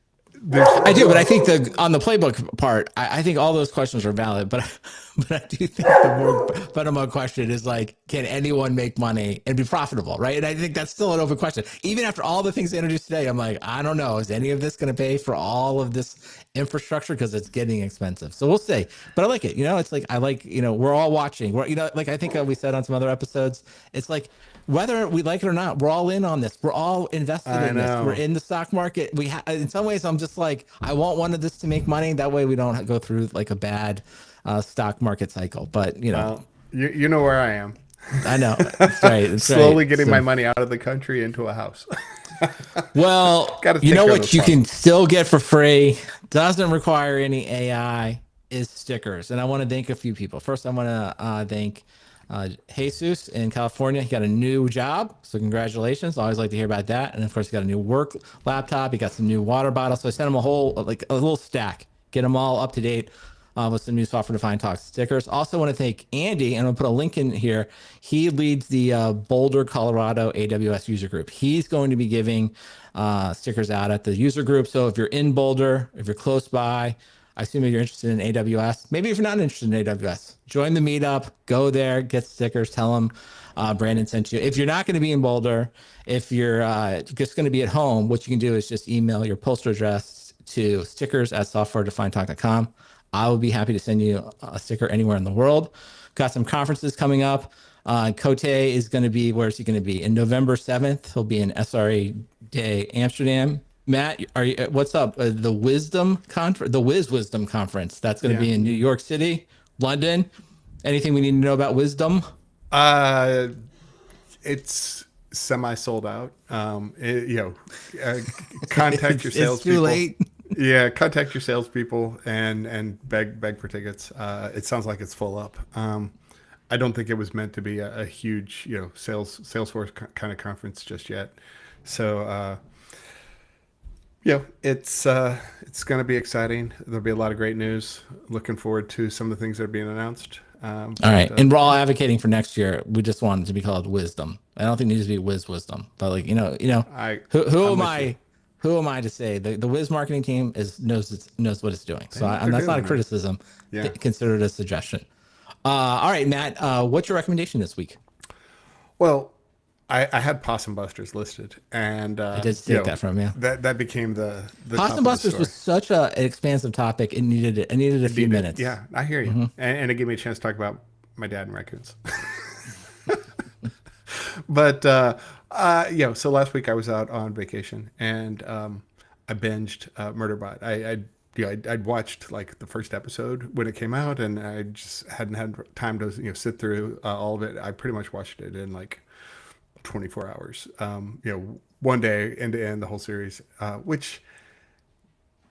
There's I do, but I think on the playbook part, I think all those questions are valid. But but I do think the more fundamental question is like, can anyone make money and be profitable, right? And I think that's still an open question. Even after all the things they introduced today, I'm like, I don't know, is any of this going to pay for all of this infrastructure because it's getting expensive. So we'll see. But I like it. It's like I like we're all watching. We're like I think we said on some other episodes, it's like whether we like it or not, we're all in on this. We're all invested I in this. We're know. in the stock market. In some ways, I'm just like, I want one of this to make money. That way we don't go through like a bad stock market cycle. But, Well, you know where I am. I know. That's right. That's right. Slowly getting So, my money out of the country into a house. well, Got to you take know care of what those you can possums. still get for free? doesn't require any AI is stickers. And I want to thank a few people. First, I want to thank Jesus in California. He got a new job. So congratulations. I always like to hear about that. And of course, he got a new work laptop. He got some new water bottles. So I sent him a whole, like a little stack, get them all up to date with some new software defined talk stickers. Also want to thank Andy, and I'll put a link in here. He leads the Boulder, Colorado AWS user group. He's going to be giving stickers out at the user group. So if you're in Boulder, if you're close by, I assume if you're interested in AWS. Maybe if you're not interested in AWS, join the meetup, go there, get stickers, tell them Brandon sent you. If you're not going to be in Boulder, if you're just going to be at home, what you can do is just email your postal address to stickers@softwaredefinedtalk.com. I will be happy to send you a sticker anywhere in the world. Got some conferences coming up. Cote is going to be, where's he going to be? In November 7th, he'll be in SRA Day Amsterdam. Matt, are you, what's up? The Wisdom Conference, the Wisdom Conference. That's going to be in New York City, London. Anything we need to know about Wisdom? Uh, it's semi sold out. Contact your It's too salespeople. late. Yeah, contact your salespeople and beg for tickets. It sounds like it's full up. I don't think it was meant to be a huge, Salesforce kind of conference just yet. So, it's going to be exciting. There'll be a lot of great news. Looking forward to some of the things that are being announced. All right. And we're all advocating for next year. We just want it to be called Wisdom. I don't think it needs to be Wisdom, but like, who I'm am with you. I? Who am I to say the Wiz marketing team knows what it's doing. They So know what they're that's not a doing, man. criticism. Yeah. Consider it a suggestion. All right, Matt, what's your recommendation this week? Well, I had Possum Busters listed, and I did take that from you. that became the top Possum of the Busters story. was such an expansive topic. It needed it. It needed a few Indeed, minutes. yeah, I hear you, and it gave me a chance to talk about my dad and raccoons. But so last week I was out on vacation, and I binged Murderbot. I'd watched like the first episode when it came out, and I just hadn't had time to sit through all of it. I pretty much watched it in like 24 hours. One day end to end the whole series, which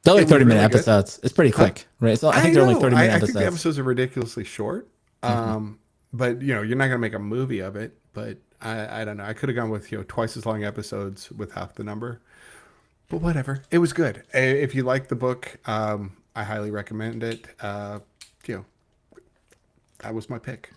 They're only it was 30-minute really good. episodes. It's pretty Huh? quick, right? So I I think they're only know. 30-minute I think the episodes. episodes are ridiculously short. But you're not gonna make a movie of it. But I don't know. I could have gone with twice as long episodes with half the number. But whatever. It was good. If you like the book, I highly recommend it. You know, that was my pick.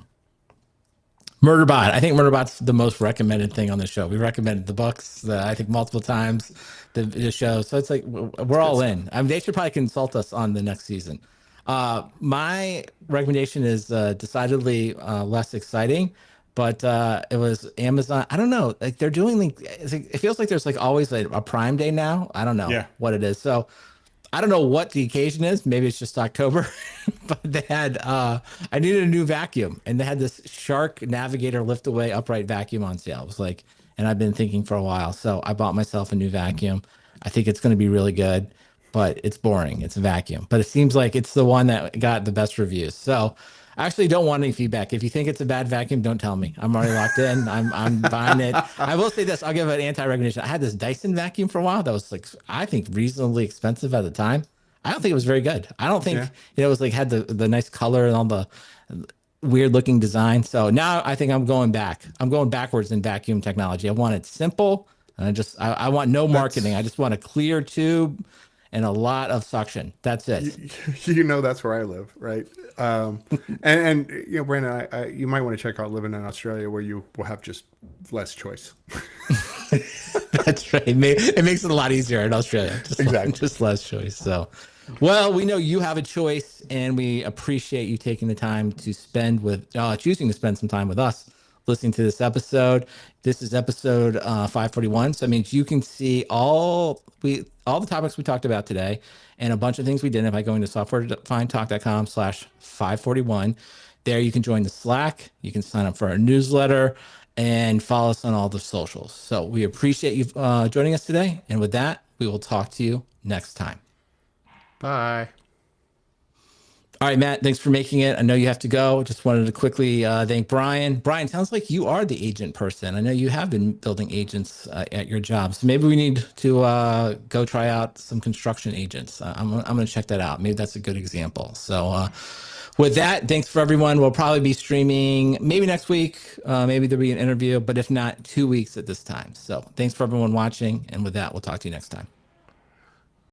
Murderbot. I think Murderbot's the most recommended thing on the show. We recommended the books, I think multiple times, the show. So it's like we're Good all stuff. in. I mean, they should probably consult us on the next season. My recommendation is decidedly less exciting, but it was Amazon. I don't know. Like they're doing like it feels like there's like always a Prime Day now. I don't know Yeah. what it is. So I don't know what the occasion is. Maybe it's just October, but they had I needed a new vacuum, and they had this Shark Navigator lift away upright vacuum on sale. It was like, and I've been thinking for a while, so I bought myself a new vacuum. I think it's going to be really good, but it's boring. It's a vacuum, but it seems like it's the one that got the best reviews. So I actually don't want any feedback. If you think it's a bad vacuum, don't tell me. I'm already locked in. I'm buying it. I will say this. I'll give an anti-recognition. I had this Dyson vacuum for a while that was like, I think reasonably expensive at the time. I don't think it was very good. I don't think, Yeah. it was like had the nice color and all the weird looking design. So now I think I'm going back. I'm going backwards in vacuum technology. I want it simple. And I want no marketing. I That's just want a clear tube and a lot of suction. That's it. that's where I live, right? And Brandon, you might want to check out living in Australia, where you will have just less choice. That's right. It makes it a lot easier in Australia. Exactly. Just less choice. So, well, we know you have a choice, and we appreciate you taking the time to choosing to spend some time with us, listening to this episode. This is episode 541. So it means you can see all the topics we talked about today, and a bunch of things we did by going to softwaredefinedtalk.com/541. There you can join the Slack. You can sign up for our newsletter and follow us on all the socials. So we appreciate you joining us today. And with that, we will talk to you next time. Bye. All right, Matt, thanks for making it. I know you have to go. Just wanted to quickly thank Brian. Brian, sounds like you are the agent person. I know you have been building agents at your job. So maybe we need to go try out some construction agents. I'm going to check that out. Maybe that's a good example. So with that, thanks for everyone. We'll probably be streaming maybe next week. Maybe there'll be an interview, but if not, 2 weeks at this time. So thanks for everyone watching. And with that, we'll talk to you next time.